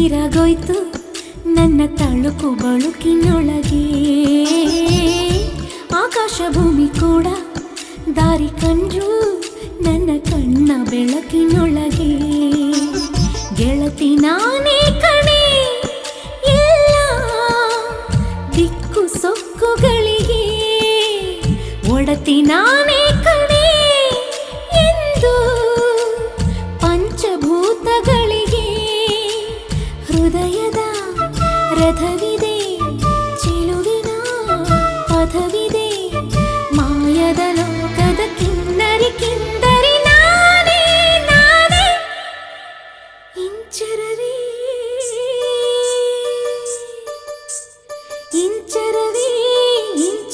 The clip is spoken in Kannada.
ತಿರಗೋಯ್ತು ನನ್ನ ತಳುಕು ಬಳುಕಿನೊಳಗೆ. ಆಕಾಶ ಭೂಮಿ ಕೂಡ ದಾರಿ ಕಂಡ್ರು ನನ್ನ ಕಣ್ಣ ಬೆಳಕಿನೊಳಗೆ. ಗೆಳತಿ ನಾನೇ ಕಣೆ ಎಲ್ಲ ದಿಕ್ಕು ಸೊಕ್ಕುಗಳಿಗೆ. ಒಡತಿ ನಾನೇ ಕಣೆ ಎಂದು